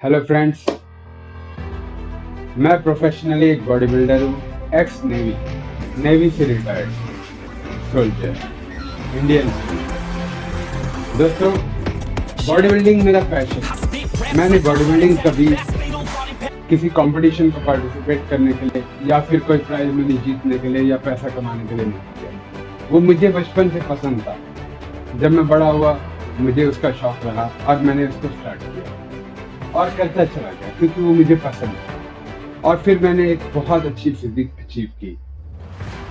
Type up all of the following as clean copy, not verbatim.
Hello friends, मैं professionally एक body builder हूँ, एक्स नेवी से रिटायर्ड सोल्जर, इंडियन। दोस्तों, बॉडी बिल्डिंग मेरा पैशन। मैंने बॉडी बिल्डिंग कभी किसी कंपटीशन को पार्टिसिपेट करने के लिए या फिर कोई प्राइज मनी जीतने के लिए या पैसा कमाने के लिए नहीं किया। वो मुझे बचपन से पसंद था। जब मैं बड़ा हुआ मुझे उसका शौक रहा और मैंने उसको स्टार्ट किया और करता चला गया क्योंकि वो मुझे पसंद है। और फिर मैंने एक बहुत अच्छी फिजिक अचीव की।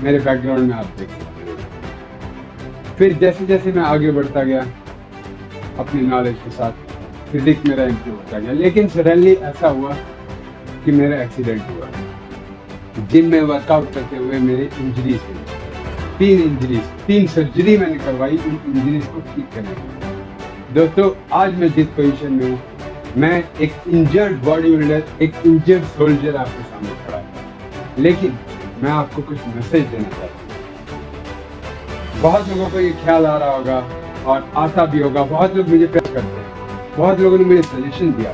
मेरे बैकग्राउंड में आप देख सकते हो। फिर जैसे जैसे मैं आगे बढ़ता गया अपनी नॉलेज के साथ, फिजिक मेरा इम्प्रूव होता गया। लेकिन सडनली ऐसा हुआ कि मेरा एक्सीडेंट हुआ। जिम में वर्कआउट करते हुए मेरे इंजरीज हुई, तीन सर्जरी मैंने करवाई उन इंजरीज को ठीक करने के लिए। दोस्तों, आज मैं जिस पोजीशन में हूँ, मैं एक इंजर्ड बॉडी बिल्डर, एक इंजर्ड सोल्जर आपके सामने खड़ा है। लेकिन मैं आपको कुछ मैसेज देना चाहता हूँ। बहुत लोगों को ये ख्याल आ रहा होगा और आता भी होगा, बहुत लोग मुझे प्रेस करते हैं, बहुत लोगों ने मुझे सजेशन दिया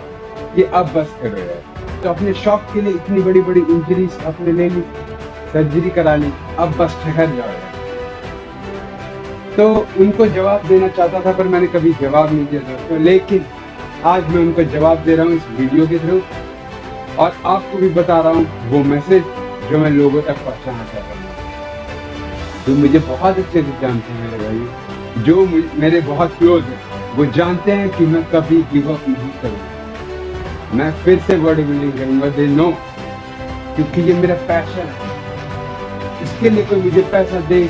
कि अब बस कर रहे हैं, तो अपने शौक के लिए इतनी बड़ी बड़ी इंजरीज अपने ले ली, सर्जरी करा ली, अब बस ठहर जाओ। तो उनको जवाब देना चाहता था पर मैंने कभी जवाब नहीं दिया दोस्तों। लेकिन आज मैं उनको जवाब दे रहा हूँ इस वीडियो के थ्रू, और आपको भी बता रहा हूँ वो मैसेज जो मैं लोगों तक पहुँचाना चाहता हूँ। तो मुझे बहुत अच्छे से जानते हैं मेरे भाई, जो मेरे बहुत क्लोज हैं, वो जानते हैं कि मैं कभी गिव अप नहीं करूँगा। मैं फिर से बॉडी बिल्डिंग करूँगा, दे नो, क्योंकि ये मेरा पैशन है। इसके लिए कोई मुझे पैसा दे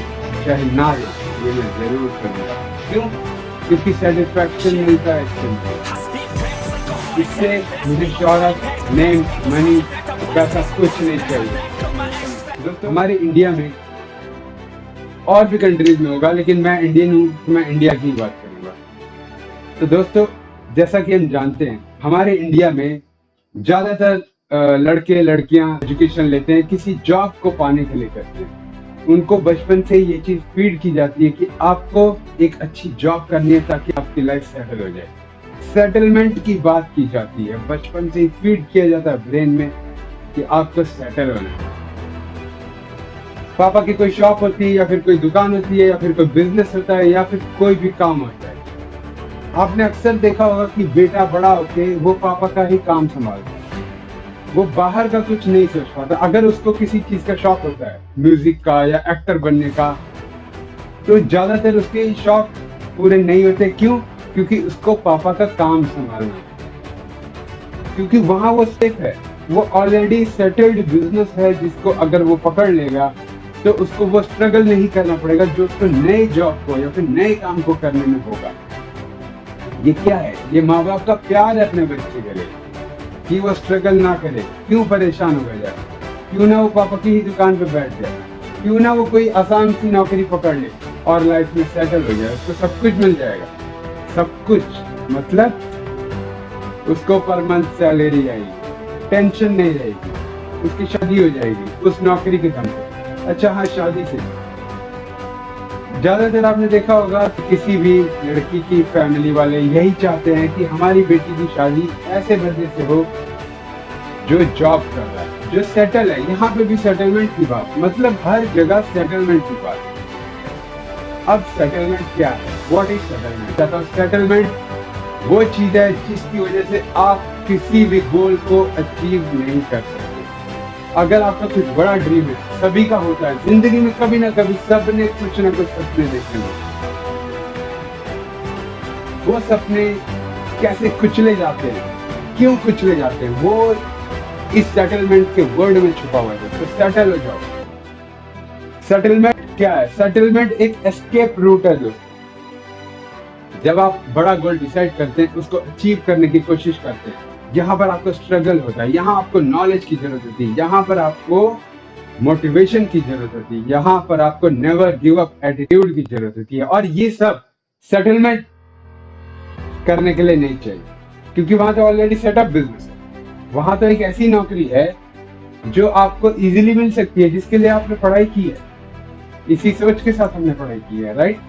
चाहे ना दे, ये मैं जरूर करूँगा। क्यों? क्योंकि सेटिस्फैक्शन मिलता है इससे मुझे शोहरत, नेम, मनी, पैसा कुछ नहीं चाहिए। दोस्तों, हमारे इंडिया में और भी कंट्रीज में होगा, लेकिन मैं इंडियन हूँ तो मैं इंडिया की बात करूँगा। तो दोस्तों, जैसा कि हम जानते हैं, हमारे इंडिया में ज्यादातर लड़के लड़कियां एजुकेशन लेते हैं किसी जॉब को पाने के लिए करते हैं। उनको बचपन से ये चीज फीड की जाती है कि आपको एक अच्छी जॉब करनी है ताकि आपकी लाइफ सेटल हो जाए। सेटलमेंट की बात की जाती है, बचपन से ही फीड किया जाता है ब्रेन में कि आपको सेटल होना है। पापा की कोई शॉप होती है या फिर कोई दुकान होती है या फिर कोई बिजनेस होता है या फिर कोई भी काम होता है। आपने अक्सर देखा होगा कि बेटा बड़ा होके वो पापा का ही काम संभालता है, वो बाहर का कुछ नहीं सोच पाता। अगर उसको किसी चीज का शौक होता है, म्यूजिक का या एक्टर बनने का, तो ज्यादातर उसके शौक पूरे नहीं होते। क्यों? क्योंकि उसको पापा का काम संभालना है, क्योंकि वहां वो सेफ है, वो ऑलरेडी सेटल्ड बिजनेस है जिसको अगर वो पकड़ लेगा तो उसको वो स्ट्रगल नहीं करना पड़ेगा जो उसको नए जॉब को या फिर नए काम को करने में होगा। ये क्या है? ये माँ बाप का प्यार है अपने बच्चे के लिए कि वो स्ट्रगल ना करे। क्यों परेशान हो जाए? क्यों ना वो पापा की ही दुकान पे बैठ जाए? क्यों ना वो कोई आसान सी नौकरी पकड़ ले और लाइफ में सेटल हो जाए? उसको सब कुछ मिल जाएगा। सब कुछ मतलब उसको पर मंथ सैलरी आएगी, टेंशन नहीं रहेगी, उसकी शादी हो जाएगी उस नौकरी के दम पे। अच्छा हाँ, शादी से ज्यादातर आपने देखा होगा कि किसी भी लड़की की फैमिली वाले यही चाहते हैं कि हमारी बेटी की शादी ऐसे बंदे से हो जो जॉब कर रहा है, जो सेटल है। यहाँ पे भी सेटलमेंट की बात, मतलब हर जगह सेटलमेंट की बात। अब सेटलमेंट क्या है? What is settlement? सेटलमेंट वो चीज है जिसकी वजह से आप किसी भी गोल को अचीव नहीं कर सकते। अगर आपका कुछ बड़ा ड्रीम है, सभी का होता है जिंदगी में, कभी ना कभी सबने कुछ ना कुछ सपने देखे होंगे। वो सपने कैसे कुचले जाते हैं, क्यों कुचले जाते हैं, वो इस सेटलमेंट के वर्ड में छुपा हुआ है। तो सेटल हो जाओ। सेटलमेंट क्या है? सेटलमेंट एक एस्केप रूट है दोस्तों। जब आप बड़ा गोल डिसाइड करते हैं, उसको अचीव करने की कोशिश करते हैं, यहाँ पर आपको स्ट्रगल होता है, यहाँ आपको नॉलेज की जरूरत होती है, यहाँ पर आपको मोटिवेशन की जरूरत होती है, यहाँ पर आपको नेवर गिव अप एटीट्यूड की जरूरत होती है। और ये सब सेटलमेंट करने के लिए नहीं चाहिए, क्योंकि वहां तो ऑलरेडी सेटअप बिजनेस है। वहां तो एक ऐसी नौकरी है जो आपको इजीली मिल सकती है, जिसके लिए आपने पढ़ाई की है। इसी सोच के साथ हमने पढ़ाई की है, राइट?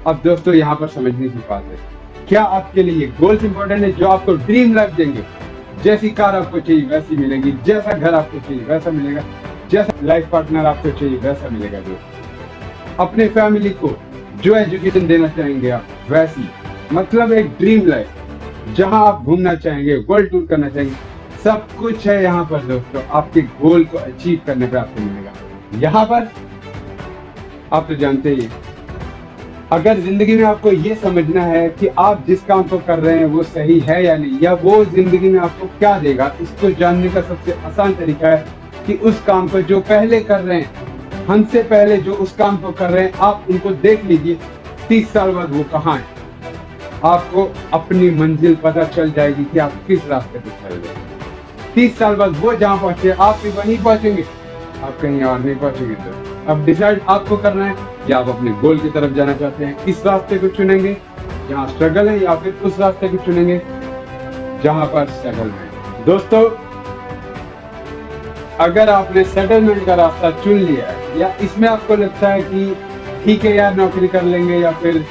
अब दोस्तों, यहाँ पर समझने की बात है, क्या आपके लिए गोल्स इंपॉर्टेंट है जो आपको ड्रीम लाइफ देंगे? जैसी कार आपको चाहिए वैसी मिलेगी, जैसा घर आपको चाहिए वैसा मिलेगा, जैसा लाइफ पार्टनर आपको चाहिए वैसा मिलेगा। दोस्त अपने फैमिली को जो एजुकेशन देना चाहेंगे आप वैसी, मतलब एक ड्रीम लाइफ, जहां आप घूमना चाहेंगे, वर्ल्ड टूर करना चाहेंगे, सब कुछ है यहाँ पर दोस्तों। आपके गोल को अचीव करने पर आपको मिलेगा। यहाँ पर आप तो जानते ही हैं, अगर जिंदगी में आपको ये समझना है कि आप जिस काम को कर रहे हैं वो सही है या नहीं, या वो जिंदगी में आपको क्या देगा, इसको जानने का सबसे आसान तरीका है कि उस काम को जो पहले कर रहे हैं, हमसे पहले जो उस काम को कर रहे हैं, आप उनको देख लीजिए 30 साल बाद वो कहाँ है। आपको अपनी मंजिल पता चल जाएगी कि आप किस रास्ते पर चल रहे हैं। 30 साल बाद वो जहाँ पहुंचे आप भी वहीं पहुंचेंगे, आप कहीं और नहीं पहुंचेंगे। तो अब डिसाइड आपको करना है कि आप अपने गोल की तरफ जाना चाहते हैं, इस रास्ते को चुनेंगे जहाँ स्ट्रगल है, या फिर उस रास्ते को चुनेंगे जहाँ पर स्ट्रगल है। दोस्तों अगर आपने सेटलमेंट का रास्ता चुन लिया है, या इसमें आपको लगता है कि ठीक है यार नौकरी कर लेंगे या फिर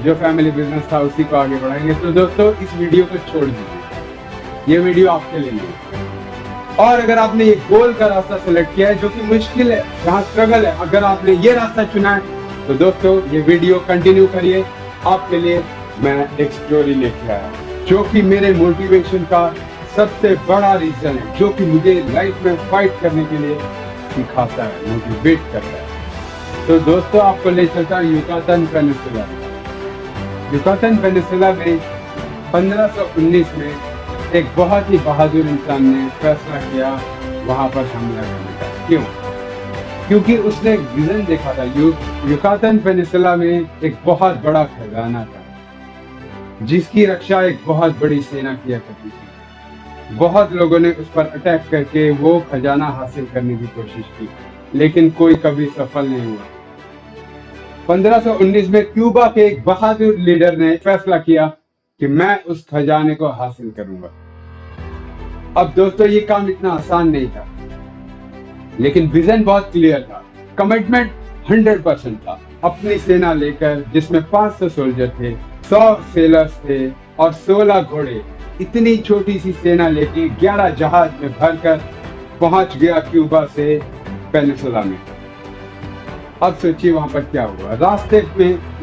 जो फैमिली बिजनेस था उसी को आगे बढ़ाएंगे, तो दोस्तों इस वीडियो को छोड़ दीजिए, ये वीडियो आपके लिए नहीं। और अगर आपने ये गोल का रास्ता सेलेक्ट किया है जो कि मुश्किल है, जहाँ स्ट्रगल है, अगर आपने ये रास्ता चुना है, तो दोस्तों ये वीडियो कंटिन्यू करिए। आपके लिए मैं एक स्टोरी लेके आया जो कि मेरे मोटिवेशन का सबसे बड़ा रीजन है, जो कि मुझे लाइफ में फाइट करने के लिए सिखाता है, मोटिवेट करता है। तो दोस्तों आपको ले चलता है युकातन पेनिनसुला। युकातन पेनिनसुला में 1519 में एक बहुत ही बहादुर इंसान ने फैसला किया वहां पर हमला करने का। क्यों? क्योंकि उसने एक विजन देखा था। युकातन पेनिनसुला में एक बहुत बड़ा खजाना था जिसकी रक्षा एक बहुत बड़ी सेना किया करती थी। बहुत लोगों ने उस पर अटैक करके वो खजाना हासिल करने की कोशिश की, लेकिन कोई कभी सफल नहीं हुआ। 1519 में क्यूबा के एक बहादुर लीडर ने फैसला किया कि मैं उस खजाने को हासिल करूंगा। अब दोस्तों ये काम इतना आसान नहीं था, लेकिन विजन बहुत क्लियर था, कमिटमेंट 100% था। अपनी सेना लेकर, जिसमें 500 सोल्जर थे, 100 सेलर्स थे और 16 घोड़े, इतनी छोटी सी सेना लेके 11 जहाज में भरकर पहुंच गया क्यूबा से पेनिनसुला में। अब सोचिए वहां पर क्या हुआ।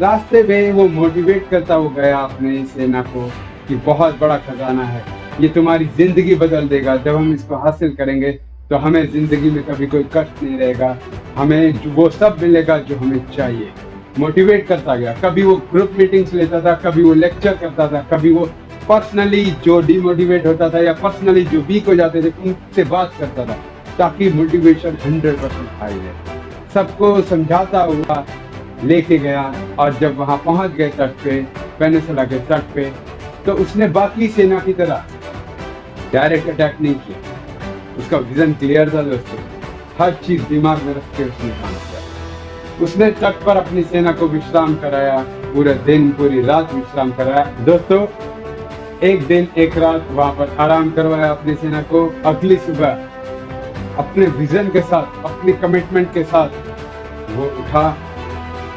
रास्ते में वो मोटिवेट करता हुआ गया अपनी सेना को कि बहुत बड़ा खजाना है, ये तुम्हारी जिंदगी बदल देगा। जब हम इसको हासिल करेंगे तो हमें जिंदगी में कभी कोई कष्ट नहीं रहेगा, हमें वो सब मिलेगा जो हमें चाहिए। मोटिवेट करता गया। कभी वो ग्रुप मीटिंग्स लेता था, कभी वो लेक्चर करता था, कभी वो पर्सनली जो डिमोटिवेट होता था या पर्सनली जो वीक हो जाते थे उनसे बात करता था, ताकि मोटिवेशन 100% हाई रहे। सबको समझाता हुआ लेके गया, और जब वहां पहुंच गए तट पे, पेनिनसुला के तट पे, तो उसने बाकी सेना की तरह डायरेक्ट अटैक नहीं किया। उसका विजन क्लियर था दोस्तों, हर चीज दिमाग में रख के उसने काम किया। उसने तट पर अपनी सेना को विश्राम कराया, पूरे दिन पूरी रात विश्राम कराया। दोस्तों एक दिन एक रात वहां पर आराम करवाया अपनी सेना को। अगली सुबह अपने विजन के साथ, अपनी कमिटमेंट के साथ वो उठा।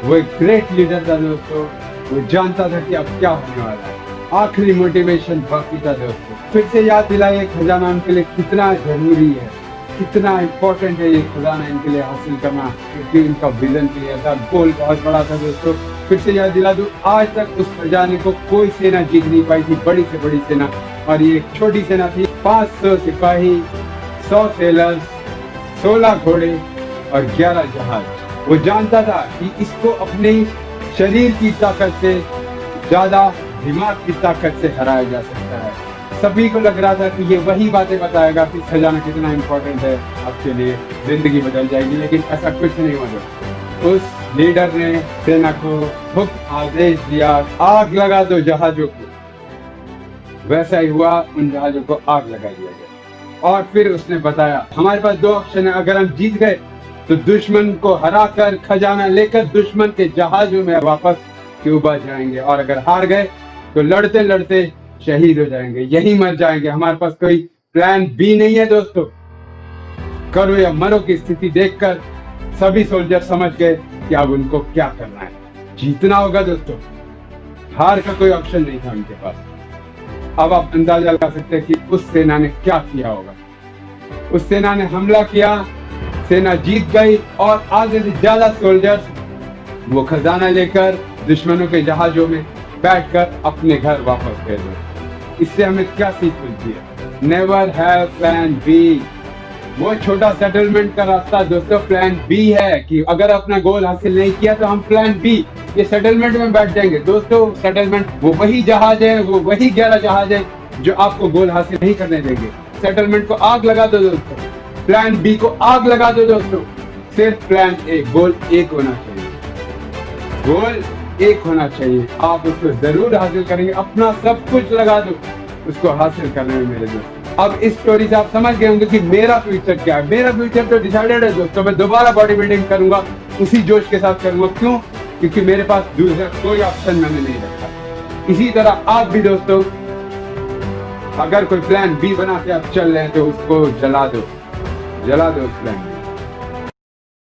वो एक ग्रेट लीडर था दोस्तों, वो जानता था कि अब क्या होने वाला है। आखिरी मोटिवेशन बाकी था दोस्तों। फिर से याद दिलाए खजाना उनके लिए कितना जरूरी है, कितना इम्पोर्टेंट है ये खजाना इनके लिए हासिल करना, क्योंकि इनका विजन क्लियर था, गोल बहुत बड़ा था दोस्तों। फिर से याद दिला दूं, आज तक उस खजाने को कोई सेना जीत नहीं पाई थी, बड़ी से बड़ी सेना, और ये एक छोटी सेना थी। 500 सिपाही, 100 सेलर्स, 16 घोड़े और 11 जहाज। वो जानता था कि इसको अपने शरीर की ताकत से ज्यादा दिमाग की ताकत से हराया जा सकता है। सभी को लग रहा था कि ये वही बातें बताएगा कि खजाना कितना इम्पोर्टेंट है, आपके लिए जिंदगी बदल जाएगी, लेकिन ऐसा कुछ नहीं हुआ। उस लीडर ने सेना को हुक्म आदेश दिया, आग लगा दो जहाजों को। वैसा ही हुआ, उन जहाजों को आग लगा दिया गया। और फिर उसने बताया हमारे पास 2 ऑप्शन है, अगर हम जीत गए तो दुश्मन को हराकर खजाना लेकर दुश्मन के जहाजों में वापस क्यूबा जाएंगे, और अगर हार गए तो लड़ते लड़ते शहीद हो जाएंगे, यही मर जाएंगे। हमारे पास कोई प्लान बी नहीं है दोस्तों। करो या मरो की स्थिति देखकर सभी सोल्जर समझ गए कि अब उनको क्या करना है, जीतना होगा दोस्तों। हार का कोई ऑप्शन नहीं था उनके पास। अब आप अंदाजा लगा सकते हैं कि उस सेना ने क्या किया होगा। उस सेना ने हमला किया, सेना जीत गई और आधे से ज्यादा सोल्जर्स वो खजाना लेकर दुश्मनों के जहाजों में बैठकर अपने घर वापस गए। इससे हमें क्या सीख मिलती है? Never have plan B. वो छोटा सेटलमेंट का रास्ता दोस्तों प्लान बी है कि अगर अपना गोल हासिल नहीं किया तो हम प्लान बी, ये सेटलमेंट में बैठ जाएंगे। दोस्तों सेटलमेंट वो वही जहाज है, वो वही 11 जहाज है जो आपको गोल हासिल नहीं करने देंगे। सेटलमेंट को आग लगा दो दोस्तों, प्लान बी को आग लगा दो दोस्तों। सिर्फ प्लान ए, गोल एक होना चाहिए, गोल एक होना चाहिए। आप उसको जरूर हासिल करेंगे, अपना सब कुछ लगा दो उसको हासिल करने में मेरे दोस्त। अब इस स्टोरी से आप समझ गए होंगे कि मेरा फ्यूचर क्या है। मेरा फ्यूचर तो डिसाइडेड है दोस्तों, मैं दोबारा बॉडी बिल्डिंग करूंगा, उसी जोश के साथ करूंगा। क्यों? क्योंकि मेरे पास दूसरा कोई ऑप्शन मैंने नहीं रखा। इसी तरह आप भी दोस्तों अगर कोई प्लान बी बना के आप चल रहे हैं तो उसको जला दो उस प्लान।